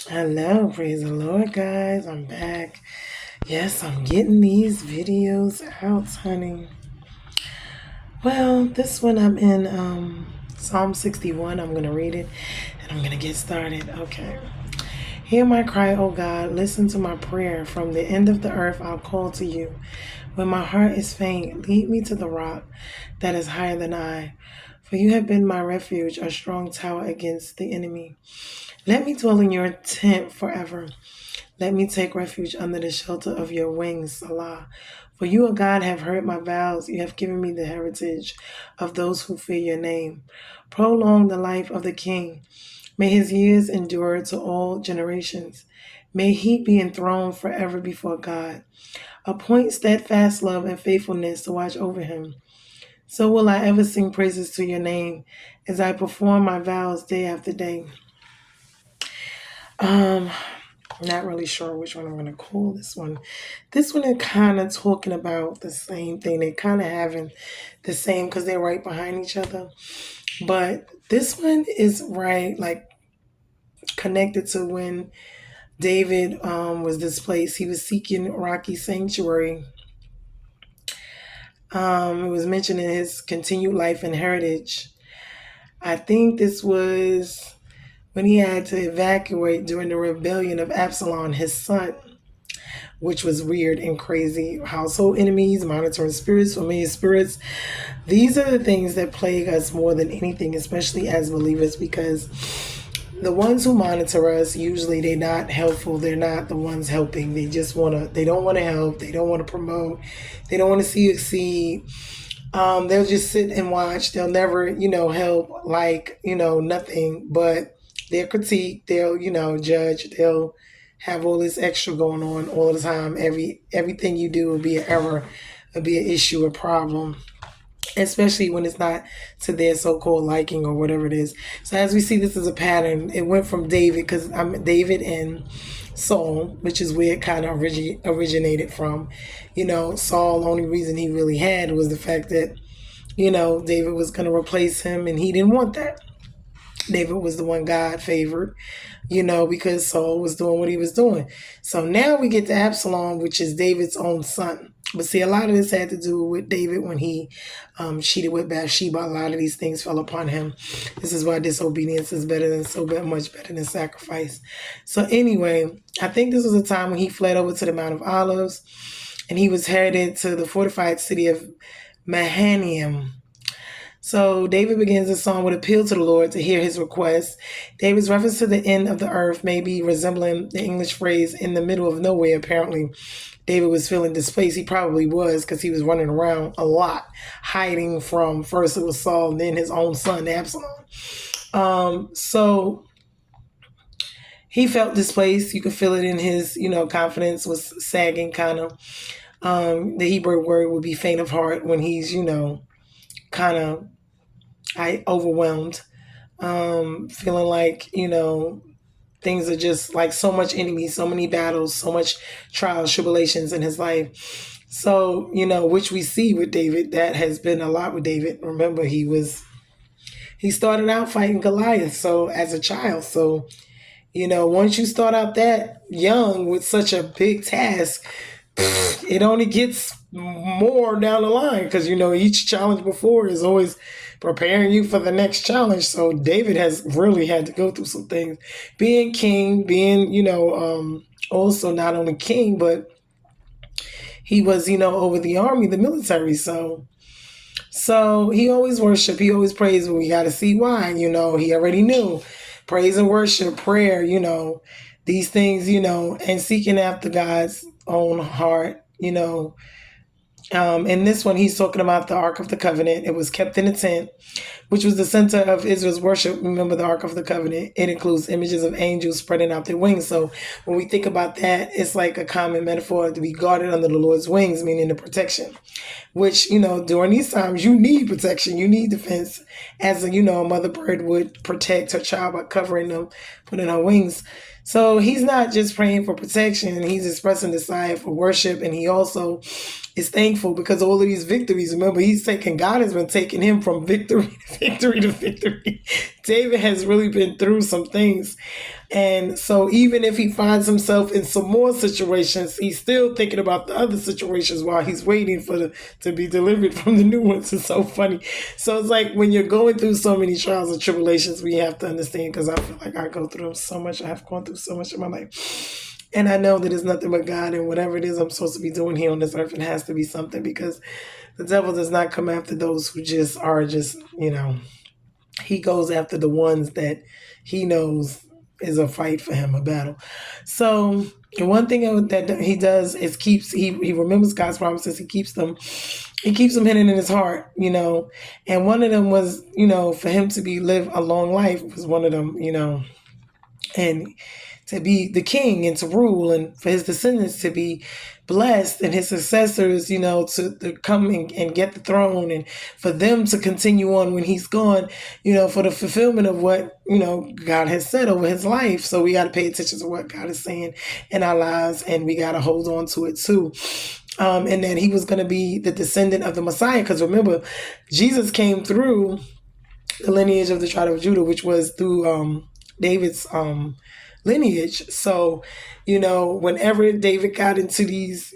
Hello, praise the Lord, guys. I'm back. Yes, I'm getting these videos out, honey. Well, this one I'm in Psalm 61. I'm going to read it and I'm going to get started. Okay. Hear my cry, O God. Listen to my prayer. From the end of the earth, I'll call to you. When my heart is faint, lead me to the rock that is higher than I. For you have been my refuge, a strong tower against the enemy. Let me dwell in your tent forever. Let me take refuge under the shelter of your wings, Salah. For you, O God, have heard my vows. You have given me the heritage of those who fear your name. Prolong the life of the king. May his years endure to all generations. May he be enthroned forever before God. Appoint steadfast love and faithfulness to watch over him. So will I ever sing praises to your name as I perform my vows day after day. Um, Not really sure which one I'm going to call this one. This one is kind of talking about the same thing. They're kind of having the same because they're right behind each other. But this one is right, like connected to when David was displaced. He was seeking rocky sanctuary. It was mentioned in his continued life and heritage. I think this was when he had to evacuate during the rebellion of Absalom, his son, which was weird and crazy. Household enemies, monitoring spirits, familiar spirits. These are the things that plague us more than anything, especially as believers, because the ones who monitor us, usually they're not helpful. They're not the ones helping. They don't want to help. They don't want to promote. They don't want to see you succeed. They'll just sit and watch. They'll never, help, nothing, but they'll critique. They'll, judge. They'll have all this extra going on all the time. Everything you do will be an error, will be an issue, a problem, especially when it's not to their so-called liking or whatever it is. So as we see, this is a pattern. It went from David, because I'm David and Saul, which is where it kind of originated from. Saul, the only reason he really had was the fact that, David was going to replace him, and he didn't want that. David was the one God favored, because Saul was doing what he was doing. So now we get to Absalom, which is David's own son. But see, a lot of this had to do with David when he cheated with Bathsheba. A lot of these things fell upon him. This is why disobedience is much better than sacrifice. So anyway, I think this was a time when he fled over to the Mount of Olives, and he was headed to the fortified city of Mahanaim. So David begins the song with appeal to the Lord to hear his request. David's reference to the end of the earth may be resembling the English phrase in the middle of nowhere. Apparently, David was feeling displaced. He probably was, because he was running around a lot, hiding from, first it was Saul and then his own son, Absalom. So he felt displaced. You could feel it in his, confidence was sagging kind of. The Hebrew word would be faint of heart when he's, kind of overwhelmed, feeling like, things are just like so much enemy, so many battles, so much trials, tribulations in his life. So, which we see with David, that has been a lot with David. Remember, he started out fighting Goliath, so as a child. So, once you start out that young with such a big task, it only gets more down the line, because each challenge before is always preparing you for the next challenge. So David has really had to go through some things, being king, being also not only king, but he was over the army, the military. So he always worshiped, he always praised. We got to see why. He already knew praise and worship, prayer, these things, and seeking after God's own heart. In this one, he's talking about the Ark of the Covenant. It was kept in a tent, which was the center of Israel's worship. Remember, the Ark of the Covenant, it includes images of angels spreading out their wings. So when we think about that, it's like a common metaphor to be guarded under the Lord's wings, meaning the protection, which, during these times, you need protection. You need defense, as a mother bird would protect her child by covering them, putting her wings. So he's not just praying for protection, he's expressing desire for worship, and he also is thankful because all of these victories. Remember, God has been taking him from victory to victory to victory, David has really been through some things. And so even if he finds himself in some more situations, he's still thinking about the other situations while he's waiting to be delivered from the new ones. It's so funny. So it's like when you're going through so many trials and tribulations, we have to understand, because I feel like I go through them so much. I have gone through so much in my life. And I know that it's nothing but God, and whatever it is I'm supposed to be doing here on this earth, it has to be something, because the devil does not come after those who just are just, he goes after the ones that he knows is a fight for him, a battle. So the one thing that he does is he remembers God's promises. He keeps them hidden in his heart, and one of them was, for him to live a long life was one of them, and to be the king and to rule, and for his descendants to be blessed, and his successors, to come and get the throne, and for them to continue on when he's gone, for the fulfillment of what, God has said over his life. So we got to pay attention to what God is saying in our lives, and we got to hold on to it too. And that he was going to be the descendant of the Messiah. Because remember, Jesus came through the lineage of the tribe of Judah, which was through David's lineage. So, whenever David got into these,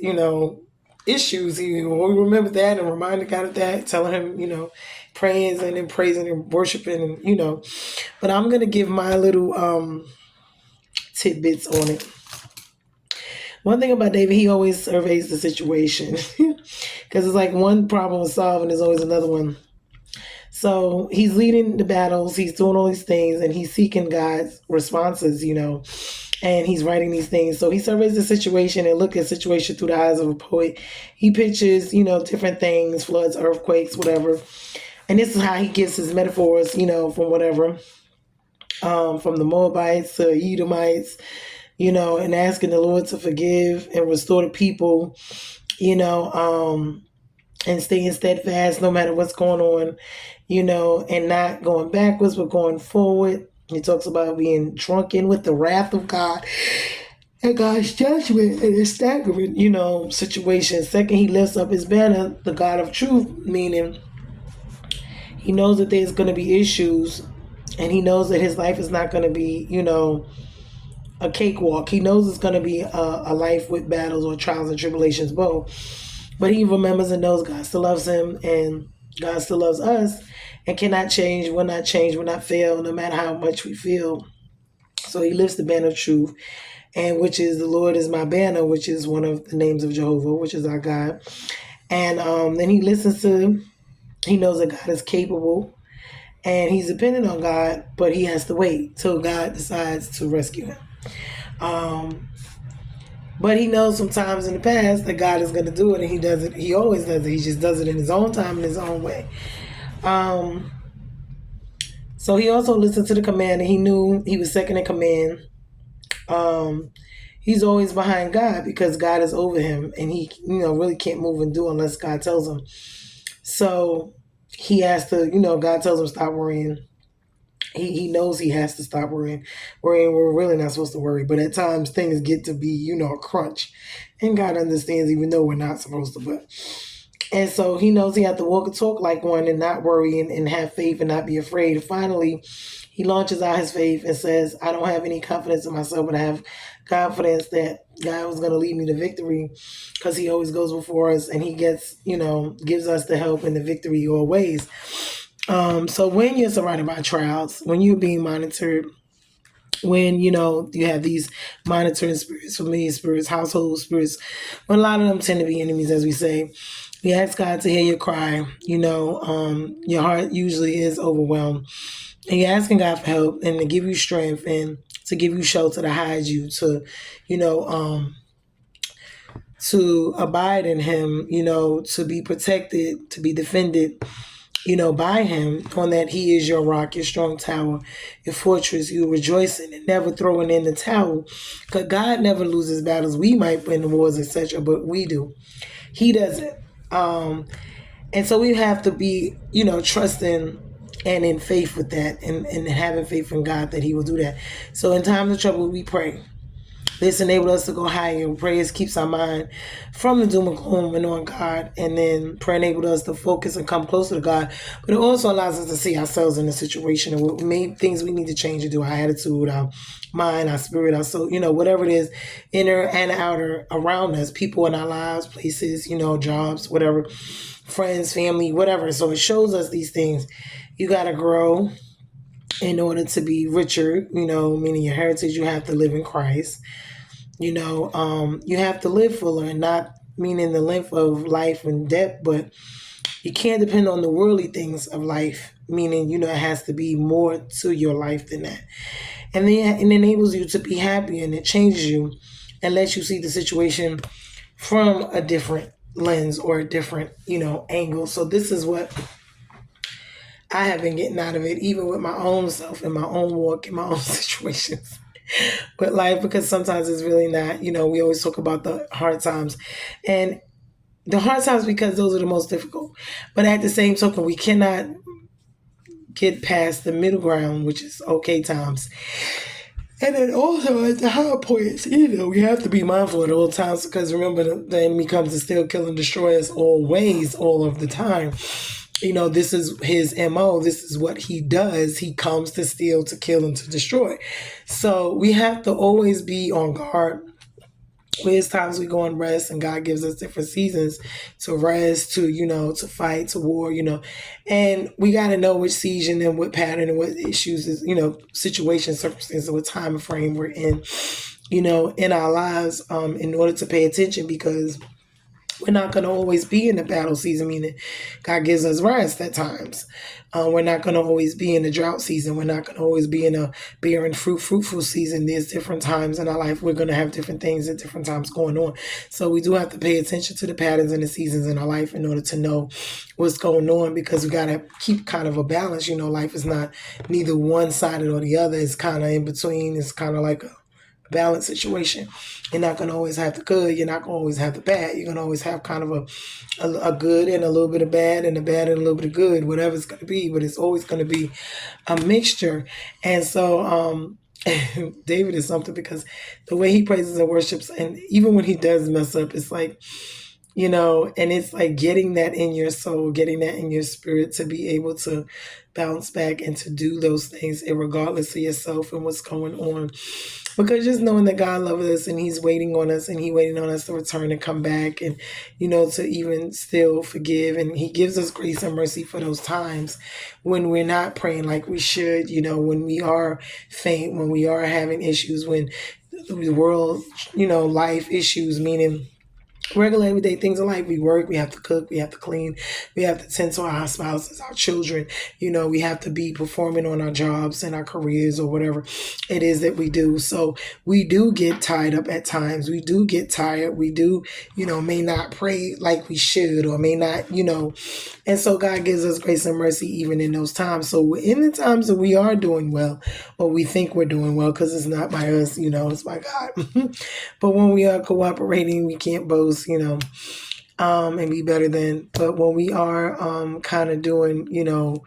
issues, we remember that and reminded God of that, telling him, praying and then praising and worshiping, and, but I'm going to give my little tidbits on it. One thing about David, he always surveys the situation, because it's like one problem is solved and there's always another one. So he's leading the battles, he's doing all these things, and he's seeking God's responses, and he's writing these things. So he surveys the situation and look at the situation through the eyes of a poet. He pictures, different things, floods, earthquakes, whatever. And this is how he gives his metaphors, from whatever, from the Moabites to Edomites, and asking the Lord to forgive and restore the people, and staying steadfast no matter what's going on, and not going backwards, but going forward. He talks about being drunken with the wrath of God and God's judgment and his staggering, situation. Second, he lifts up his banner, the God of truth, meaning he knows that there's going to be issues, and he knows that his life is not going to be, a cakewalk. He knows it's going to be a life with battles or trials and tribulations both. But he remembers and knows God still loves him, and God still loves us and cannot change, will not fail, no matter how much we feel. So he lifts the banner of truth, and which is the Lord is my banner, which is one of the names of Jehovah, which is our God. And then he knows that God is capable, and he's dependent on God, but he has to wait till God decides to rescue him. But he knows sometimes in the past that God is going to do it, and he does it. He always does it. He just does it in his own time, in his own way. So he also listened to the command, and he knew he was second in command. He's always behind God because God is over him, and he, really can't move and do unless God tells him. So he has to, God tells him stop worrying. He knows he has to stop worrying. We're really not supposed to worry, but at times things get to be, a crunch, and God understands, even though we're not supposed to. And so he knows he has to walk and talk like one, and not worry, and have faith and not be afraid. Finally, he launches out his faith and says, I don't have any confidence in myself, but I have confidence that God was going to lead me to victory, because he always goes before us, and he gets, gives us the help and the victory always. So when you're surrounded by trials, when you're being monitored, when, you have these monitoring spirits, familiar spirits, household spirits, when a lot of them tend to be enemies, as we say, you ask God to hear your cry, your heart usually is overwhelmed, and you're asking God for help and to give you strength and to give you shelter, to hide you, to, to abide in him, to be protected, to be defended, by him, on that he is your rock, your strong tower, your fortress, you rejoicing and never throwing in the towel. Because God never loses battles. We might win the wars, etc., but we do. He doesn't. And so we have to be, trusting and in faith with that, and having faith in God that he will do that. So in times of trouble, we pray. This enabled us to go higher. Prayers keeps our mind from the doom and gloom and on God. And then prayer enabled us to focus and come closer to God. But it also allows us to see ourselves in the situation and what things we need to change and do, our attitude, our mind, our spirit, our soul, whatever it is, inner and outer around us, people in our lives, places, jobs, whatever, friends, family, whatever. So it shows us these things. You got to grow in order to be richer, meaning your heritage. You have to live in Christ. You have to live fuller, and not meaning the length of life and depth, but you can't depend on the worldly things of life, meaning, it has to be more to your life than that. And then it enables you to be happy, and it changes you and lets you see the situation from a different lens or a different, angle. So this is what I have been getting out of it, even with my own self and my own walk in my own situations with life, because sometimes it's really not, we always talk about the hard times, and the hard times, because those are the most difficult. But at the same token, we cannot get past the middle ground, which is okay times. And then also at the high points, we have to be mindful at all times, because remember, the enemy comes to steal, kill, and destroy us always, all of the time. This is his MO. This is what he does. He comes to steal, to kill, and to destroy. So we have to always be on guard. There's times we go and rest, and God gives us different seasons to rest, to fight, to war, and we got to know which season and what pattern and what issues is, situation, circumstances, what time frame we're in, in our lives, in order to pay attention, because we're not going to always be in the battle season, meaning God gives us rest at times. We're not going to always be in the drought season. We're not going to always be in a barren, fruitful season. There's different times in our life. We're going to have different things at different times going on. So we do have to pay attention to the patterns and the seasons in our life in order to know what's going on, because we got to keep kind of a balance. Life is not neither one-sided or the other. It's kind of in between. It's kind of like a balanced situation. You're not going to always have the good. You're not going to always have the bad. You're going to always have kind of a good and a little bit of bad, and a bad and a little bit of good, whatever it's going to be. But it's always going to be a mixture. And so David is something, because the way he praises and worships, and even when he does mess up, it's like, and it's like getting that in your soul, getting that in your spirit, to be able to bounce back and to do those things regardless of yourself and what's going on. Because just knowing that God loves us, and he's waiting on us, and he's waiting on us to return and come back, and, to even still forgive. And he gives us grace and mercy for those times when we're not praying like we should, when we are faint, when we are having issues, when the world, life issues, meaning regular everyday things in life. We work, we have to cook, we have to clean, we have to tend to our spouses, our children. We have to be performing on our jobs and our careers, or whatever it is that we do. So we do get tied up at times. We do get tired. We do, may not pray like we should, or may not, and so God gives us grace and mercy even in those times. So in the times that we are doing well, or we think we're doing well, because it's not by us, it's by God. But when we are cooperating, we can't boast, and be better than. But when we are kind of doing,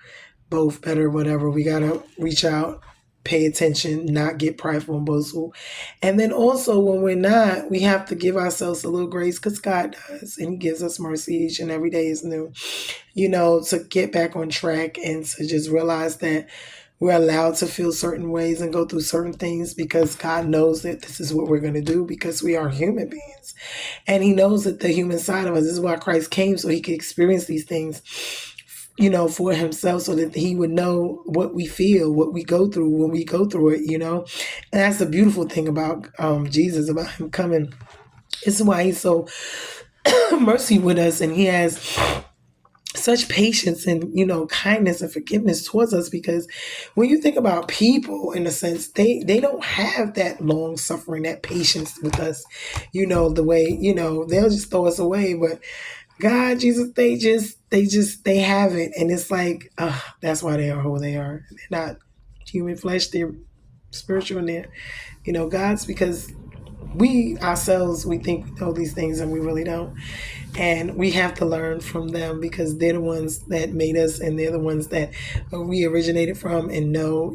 both better, whatever, we got to reach out, pay attention, not get prideful and boastful. And then also when we're not, we have to give ourselves a little grace, because God does, and he gives us mercy each and every day is new, to get back on track, and to just realize that we're allowed to feel certain ways and go through certain things, because God knows that this is what we're going to do, because we are human beings. And he knows that the human side of us, this is why Christ came, so he could experience these things, for himself, so that he would know what we feel, what we go through when we go through it, And that's the beautiful thing about Jesus, about him coming. It's why he's so mercy with us, and he has such patience and, kindness and forgiveness towards us, because when you think about people, in a sense, they don't have that long suffering, that patience with us, the way, they'll just throw us away. But God, Jesus, they have it. And it's like, that's why they are who they are. They're not human flesh, they're spiritual, and they're, God's, because we ourselves, we think we know these things, and we really don't. And we have to learn from them, because they're the ones that made us, and they're the ones that we originated from, and know,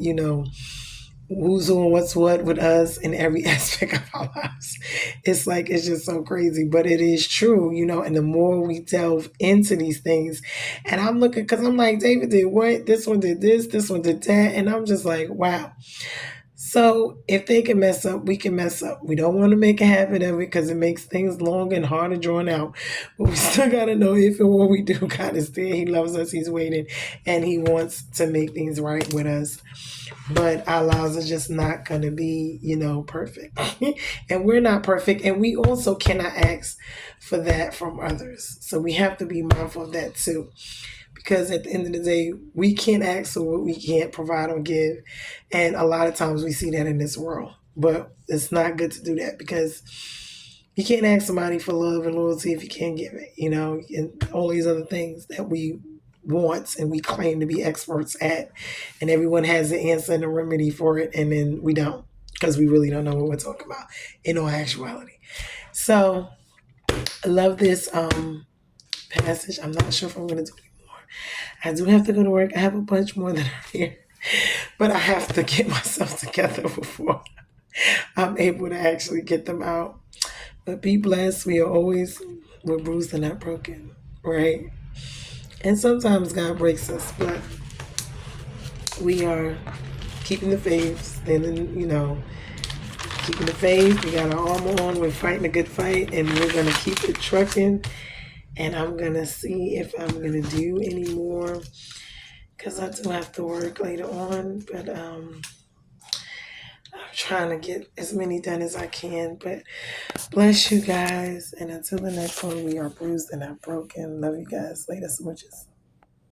who's doing what's what with us in every aspect of our lives. It's like, it's just so crazy, but it is true, and the more we delve into these things, and I'm looking, because I'm like, David did what? This one did this one did that. And I'm just like, wow. So if they can mess up, we can mess up. We don't want to make a habit of it because it makes things long and hard to drawn out. But we still got to know if and when we do, God is there. He loves us. He's waiting. And He wants to make things right with us. But our lives are just not going to be, perfect. And we're not perfect. And we also cannot ask for that from others. So we have to be mindful of that too, because at the end of the day, we can't ask for what we can't provide or give. And a lot of times we see that in this world. But it's not good to do that, because you can't ask somebody for love and loyalty if you can't give it, and all these other things that we want and we claim to be experts at. And everyone has the answer and the remedy for it. And then we don't, because we really don't know what we're talking about in all actuality. So I love this passage. I'm not sure if I'm going to do it anymore. I do have to go to work. I have a bunch more that are here, but I have to get myself together before I'm able to actually get them out. But be blessed. We're bruised and not broken, right? And sometimes God breaks us, but we are keeping the faith, standing, keeping the faith. We got our armor on. We're fighting a good fight, and we're going to keep it trucking. And I'm going to see if I'm going to do any more, because I do have to work later on. But I'm trying to get as many done as I can. But bless you guys. And until the next one, we are bruised and not broken. Love you guys. Later, smooches.